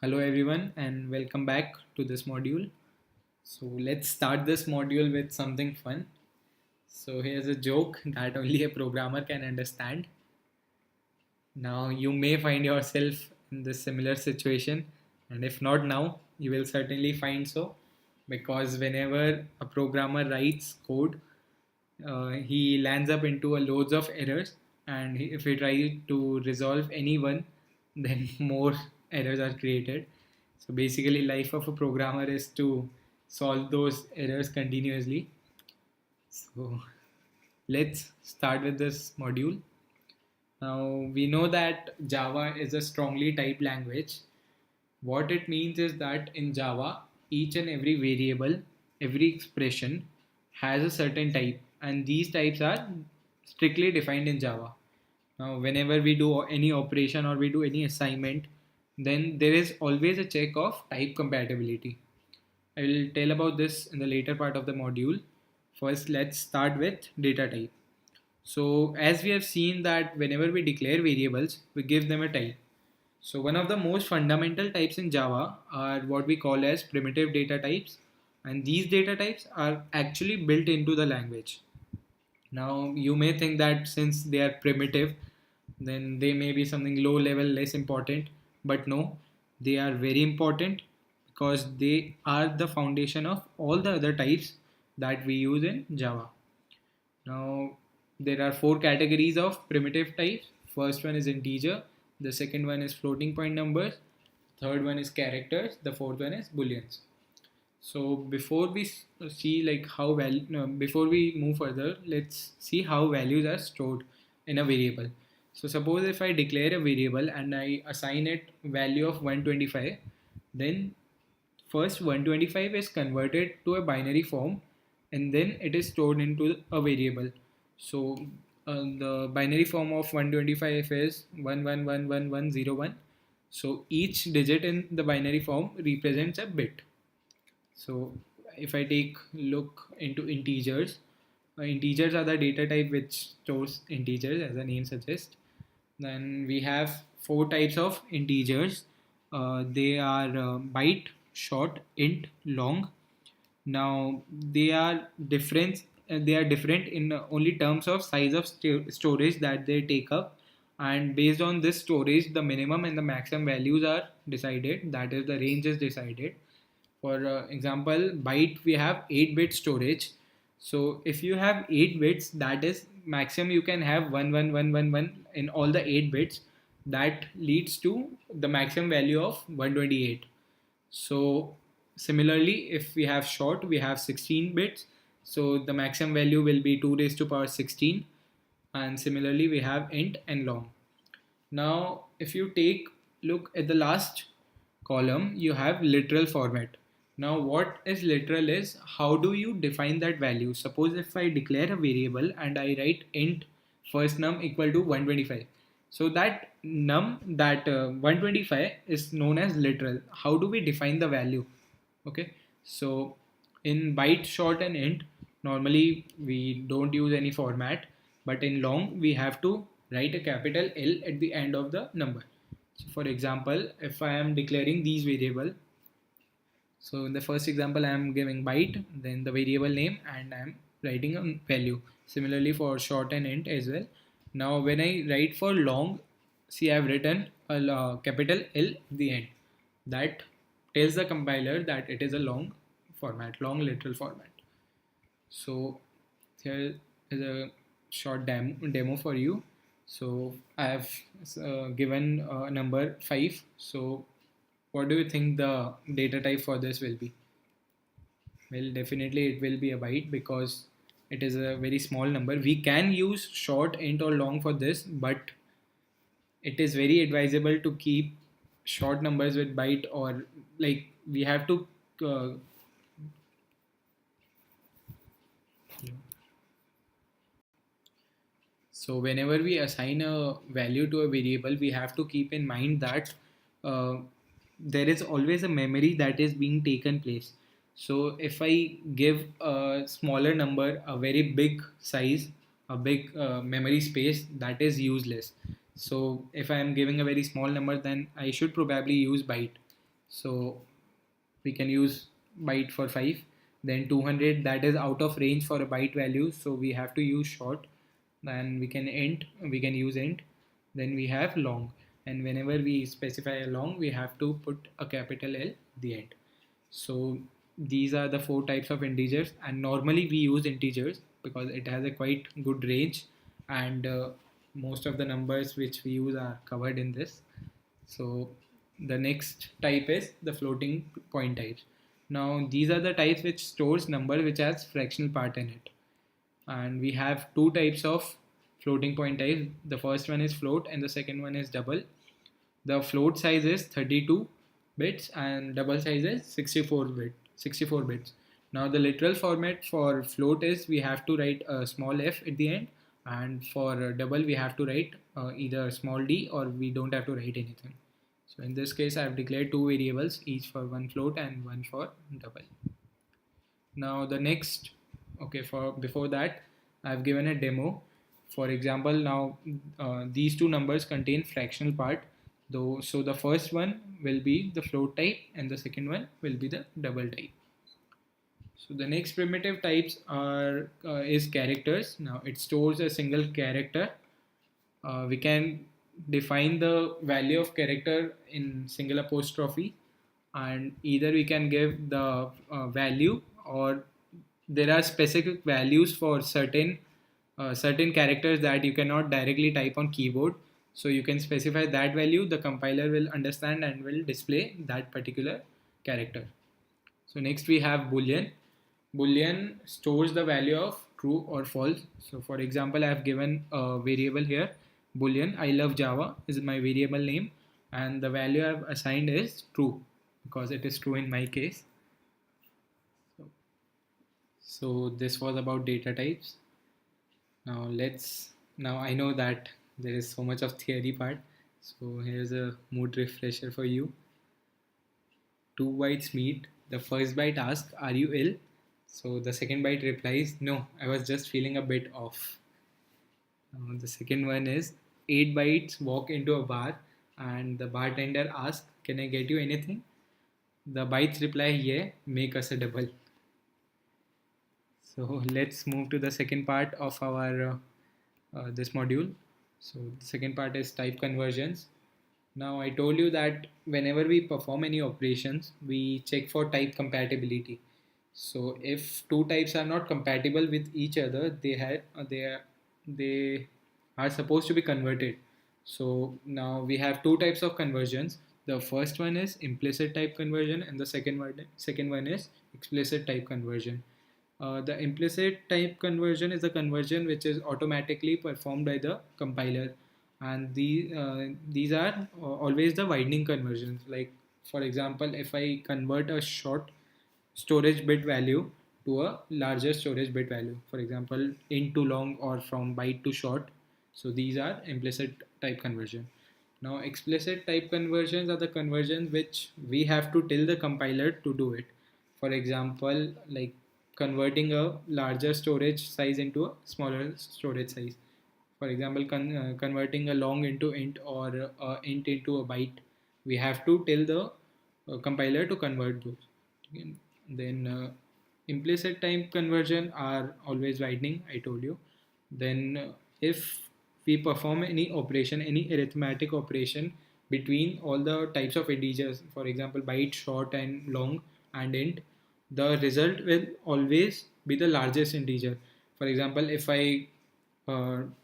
Hello everyone and welcome back to this module. So let's start this module with something fun. So here's a joke that only a programmer can understand. Now you may find yourself in this similar situation, and if not now, you will certainly find so, because whenever a programmer writes code, he lands up into a loads of errors, and if he tries to resolve any one, then more errors are created. So basically life of a programmer is to solve those errors continuously. So let's start with this module. Now we know that Java is a strongly typed language. What it means is that in Java, each and every variable, every expression has a certain type, and these types are strictly defined in Java. Now, whenever we do any operation or we do any assignment, then there is always a check of type compatibility. I will tell about this in the later part of the module. First, let's start with data type. So, as we have seen that whenever we declare variables, we give them a type. So one of the most fundamental types in Java are what we call as primitive data types, and these data types are actually built into the language. Now you may think that since they are primitive, then they may be something low level, less important, but no, they are very important because they are the foundation of all the other types that we use in Java. Now, there are four categories of primitive types. First one is integer, the second one is floating point numbers, third one is characters, the fourth one is booleans. So before we see like how no, before we move further, let's see how values are stored in a variable. So suppose if I declare a variable and I assign it value of 125, then first 125 is converted to a binary form and then it is stored into a variable. So the binary form of 125 is 111101. So each digit in the binary form represents a bit. So if I take look into integers, integers are the data type which stores integers as the name suggests. Then we have four types of integers. They are byte, short, int, long. Now they are different. They are different in only terms of size of storage that they take up, and based on this storage, the minimum and the maximum values are decided. That is, the range is decided. For example, byte we have 8-bit storage. So if you have 8 bits, that is maximum you can have 11111 in all the 8 bits. That leads to the maximum value of 128. So similarly, if we have short, we have 16 bits. So the maximum value will be 2 raised to power 16. And similarly, we have int and long. Now, if you take look at the last column, you have literal format. Now, what is literal is how do you define that value? Suppose if I declare a variable and I write int first num equal to 125. So that num, that 125 is known as literal. How do we define the value? Okay, so in byte, short, and int, normally we don't use any format, but in long we have to write a capital L at the end of the number. So for example, if I am declaring these variable, so in the first example I am giving byte, then the variable name, and I am writing a value. Similarly for short and int as well. Now when I write for long, see I have written a capital L at the end. That tells the compiler that it is a long format, long literal format. So here is a short demo for you. So I have given number 5. So what do you think the data type for this will be? Well, definitely it will be a byte because it is a very small number. We can use short, int or long for this, but it is very advisable to keep short numbers with byte, or like we have to uh, so whenever we assign a value to a variable, we have to keep in mind that uh, there is always a memory that is being taken place. So if I give a smaller number a very big size, a big memory space, that is useless. So if I am giving a very small number, then I should probably use byte. So we can use byte for 5. Then 200, that is out of range for a byte value, so we have to use short. Then we can use int. Then we have long, and whenever we specify a long, we have to put a capital L at the end. So these are the 4 types of integers, and normally we use integers because it has a quite good range, and most of the numbers which we use are covered in this. So the next type is the floating point types. Now these are the types which stores number which has fractional part in it, and we have 2 types of floating point types. The first one is float and the second one is double. The float size is 32 bits and double size is 64 bits. Now the literal format for float is we have to write a small f at the end, and for double we have to write either small d or we don't have to write anything. So in this case I have declared 2 variables, each for one float and one for double. Now the next, okay, for before that I've given a demo. For example, now these 2 numbers contain fractional part, though, so the first one will be the float type and the second one will be the double type. So the next primitive types are is characters. Now it stores a single character. We can define the value of character in single apostrophe, and either we can give the value, or there are specific values for certain characters that you cannot directly type on keyboard. So you can specify that value, the compiler will understand and will display that particular character. So next we have boolean. Boolean stores the value of true or false. So for example, I have given a variable here, boolean. I love Java is my variable name, and the value I have assigned is true because it is true in my case. So this was about data types. Now I know that there is so much of theory part, so here's a mood refresher for you. 2 bytes meet. The first byte asks, "Are you ill?" So the second byte replies, "No, I was just feeling a bit off." The second one is 8 bytes walk into a bar and the bartender asks, "Can I get you anything?" The bytes reply, "Yeah, make us a double." So let's move to the second part of our this module. So the second part is type conversions. Now I told you that whenever we perform any operations, we check for type compatibility. So if 2 types are not compatible with each other, they are supposed to be converted. So now we have 2 types of conversions. The first one is implicit type conversion, and the second one is explicit type conversion. The implicit type conversion is a conversion which is automatically performed by the compiler, and these are always the widening conversions. Like for example, if I convert a short storage bit value to a larger storage bit value, for example int to long or from byte to short, so these are implicit type conversion. Now explicit type conversions are the conversions which we have to tell the compiler to do it. For example, like converting a larger storage size into a smaller storage size. For example, converting a long into int or int into a byte. We have to tell the compiler to convert those. Okay. Then implicit type conversion are always widening, I told you. Then if we perform any operation, any arithmetic operation between all the types of integers, for example byte, short and long and int, the result will always be the largest integer. For example, if I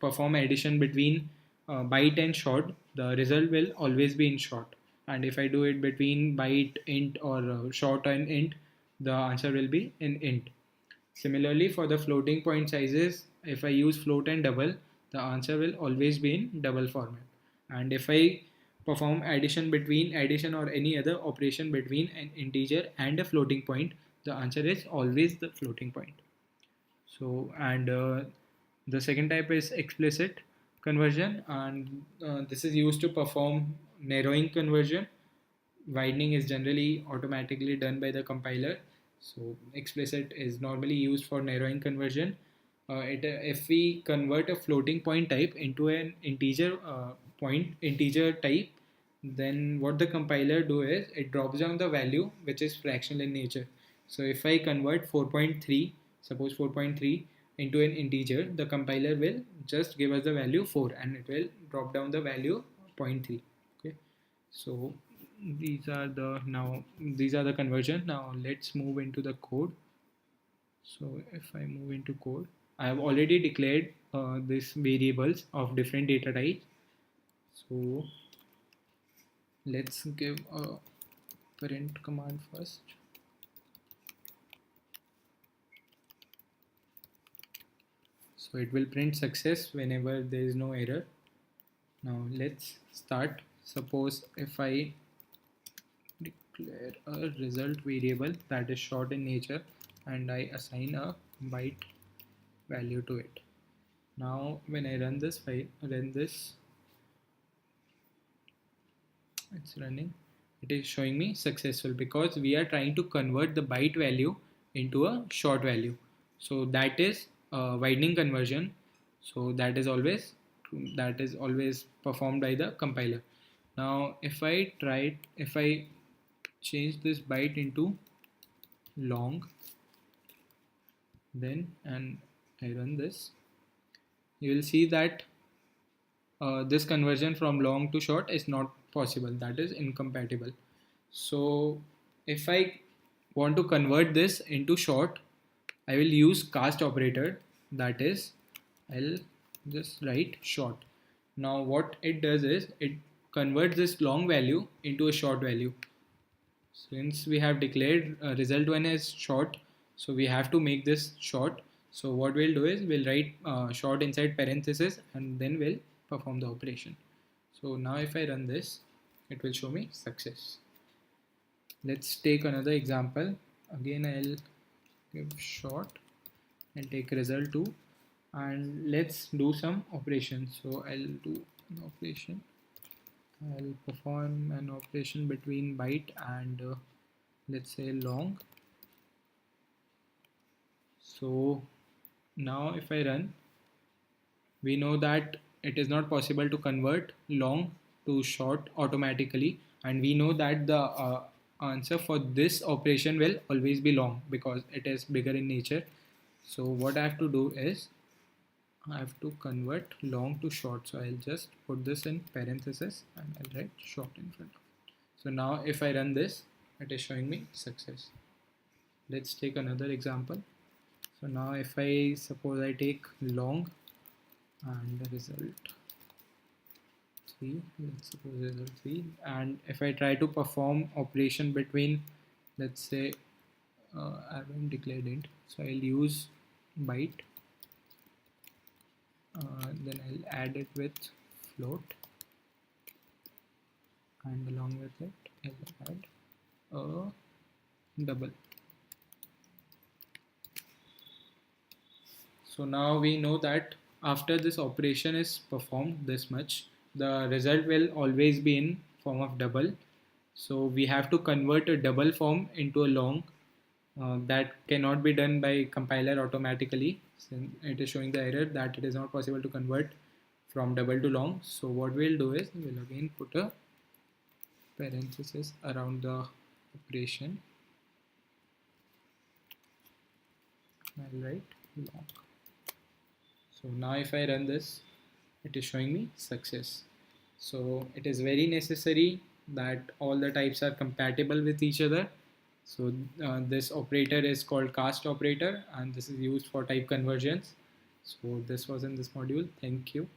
perform addition between byte and short, the result will always be in short. And if I do it between byte, int or short and int, the answer will be in int. Similarly, for the floating point sizes, if I use float and double, the answer will always be in double format. And if I perform addition or any other operation between an integer and a floating point, the answer is always the floating point. So, and the second type is explicit conversion, and this is used to perform narrowing conversion. Widening is generally automatically done by the compiler. So explicit is normally used for narrowing conversion. If we convert a floating point type into an integer type, then what the compiler do is it drops down the value which is fractional in nature. So if I convert 4.3, suppose 4.3 into an integer, the compiler will just give us the value 4 and it will drop down the value zero point 0.3. Okay, so these are the conversion. Now let's move into the code. So if I move into code, I have already declared these variables of different data types. So let's give a print command first. So it will print success whenever there is no error. Now let's start. Suppose if I declare a result variable that is short in nature and I assign a byte value to it. Now when I run this file, it's running, it is showing me successful because we are trying to convert the byte value into a short value. So that is a widening conversion. So that is always performed by the compiler. Now if I change this byte into long, then and I run this, you will see that this conversion from long to short is not possible, that is incompatible. So if I want to convert this into short, I will use cast operator, that is I'll just write short. Now what it does is it converts this long value into a short value. Since we have declared result one as short, so we have to make this short. So what we'll do is we'll write short inside parenthesis and then we'll perform the operation. So now if I run this, it will show me success. Let's take another example. Again, I'll give short and take result 2 and let's do some operations. So I'll do an operation. I'll perform an operation between byte and let's say long. So now if I run, we know that it is not possible to convert long to short automatically, and we know that the answer for this operation will always be long because it is bigger in nature. So what I have to do is I have to convert long to short. So I'll just put this in parenthesis and I'll write short in front of it. So now if I run this, it is showing me success. Let's take another example. So now if I suppose I take long and the result 3, let's suppose result 3, and if I try to perform operation between, let's say I haven't declared int, so I'll use byte, then I'll add it with float, and along with it I'll add a double. So now we know that after this operation is performed this much, the result will always be in form of double. So we have to convert a double form into a long. That cannot be done by compiler automatically, since it is showing the error that it is not possible to convert from double to long. So what we'll do is we'll again put a parenthesis around the operation. I'll write long. So now if I run this, it is showing me success. So it is very necessary that all the types are compatible with each other. So this operator is called cast operator and this is used for type conversions. So this was in this module. Thank you.